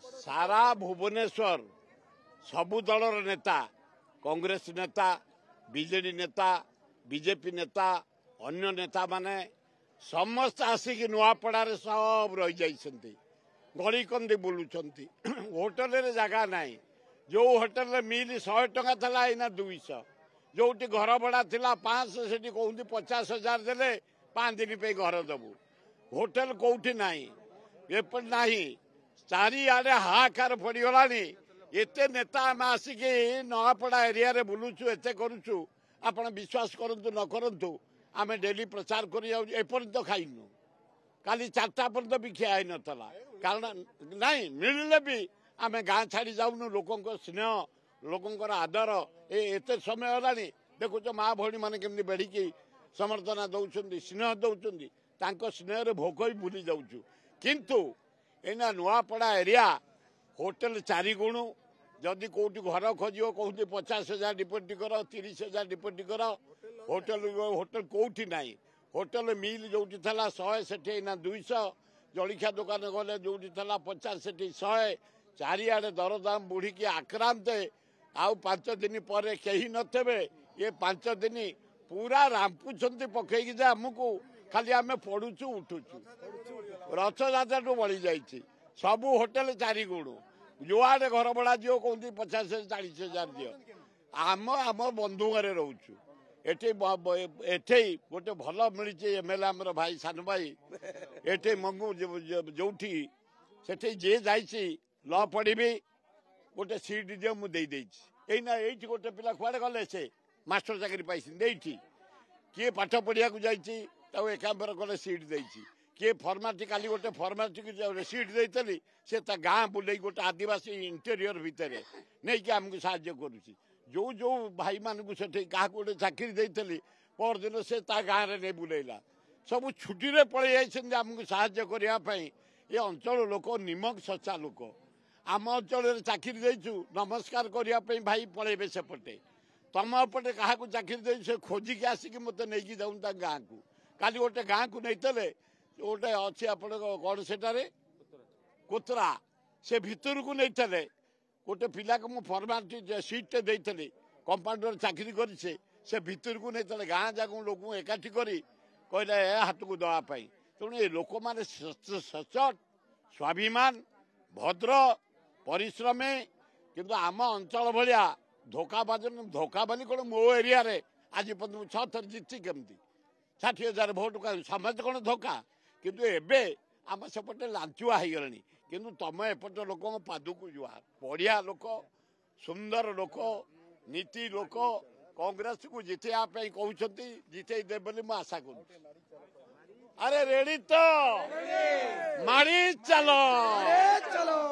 सारा भुवनेश्वर सबु दलर नेता कांग्रेस नेता बीजेडी नेता बीजेपी नेता अन्य नेता माने समस्त आसिक नुआपड़ारे सब रही जाइछन्ती गली कंदी बुलुछन्ती होटल रे जगह नाही जो होटल रे मिल 100 टका थला इना 200 जोटी घर भड़ा थिला 500 सेठी कहउंती 50,000 देले 5 दिन पे घर दबु होटल कोठी नाही एपट नाही चारिआडे हाहाकार पड़गलानी एते नेता आम आसिक नआपड़ा एरिया रे बुलुछु एते करूछु आपण विश्वास करंतु न करंतु आमे डेली प्रचार करी जाउ एपर्यंत खाइनु काली 4टा पर्यंत भी खिया नथला कारण नहीं मिलले भी आमे गाँ छाड़ी जाउनु लोकंक स्नेह लोकंकर आदर एते समय हलानी देखुछ माँ भौणी माने केमनी बेढ़ी समर्थना दौरान स्नेह दौरान तांको स्नेह रे भोक ही भूली जाउछु किंतु एना नुआपड़ा एरिया होटल 4 गुण जदि कोटी घर खोजियो कहते 50,000 डिपोजिट कर 30,000 डिपोजिट कर होटल कोठी नाही होटल मिल जोटी थला 100 सेठी ना 200 जलिखा दुकान गले जोटी थला 50 सेठी 100 चारिआडे दरदाम बुढ़ी की आक्रांत आउ 5 दिन पर कहीं नथे ये 5 दिन पूरा रांपुंट पकईकि जे आमको खाली आम पड़ुचु उठुचु रथजात्रा टू बढ़ी जाइए सबू होटल 4 गुण जुआडे घर भड़ा दियो कहते 50,000-40,000 दियो आम बंधु घरे रोचु एठे गोटे भल मिली एमएलए आमर भाई सान भाई एठे मंगू जोठी सेठे जे जाइए ल पढ़ी गोटे सीट दियो मुझे एना ये गोटे पिला कुआडे गले से मास्टर चाकरी पाई किए पाठ पढ़िया जाइए एकांबर कले सीट देती किए फर्माटी काली गोटे फर्माटी सीट देती से गाँ बुले गोटे आदिवासी इंटेरियर भितर नहीं कि आमको साहाय्य करुच्ची जो जो भाई मानू से क्या गोटे चाकरी देती परदिन से गाँव में नहीं बुलेला सब छुट्टी रे पड़े जाइए आमको साहाय्य करने ये अंचल लोक निमक सच्चा लोक आम अंचल चाकरी देचु नमस्कार करने भाई पलैबे सेपटे तुम पटे क्या चाकरी दे से खोजिकी आसिक मत नहीं जाऊँ गाँ को काली गोटे गाँ को नहीं गोटे अच्छे आप कौन सेटारे कोतरा से भितर को नहीं गोटे पिला को फर्मालिटी सीट देती कंपाउंडर चाकरी कर से भितर को नहीं गाँ जाक लोक एकाठी करी कहले हाथ को दवापाई तेणु ये लोक मैंने सचट स्वाभिमान भद्र परिश्रमी किंतु आम अंचल भाया धोखाबाजी कौन मो एरिया रे आज पर्यटन 6 थर जीति केमती 60,000 भोट का समझ कौन धोखा किंतु एबे आम सेपटे लांचुआ हो गले किंतु तुम एपट लोक पादक जुआर बढ़िया लोक सुंदर लोक नीति लोक कांग्रेस को जितेबाई कहते जिते देव आशा कर अरे रेडी तो मारी चलो।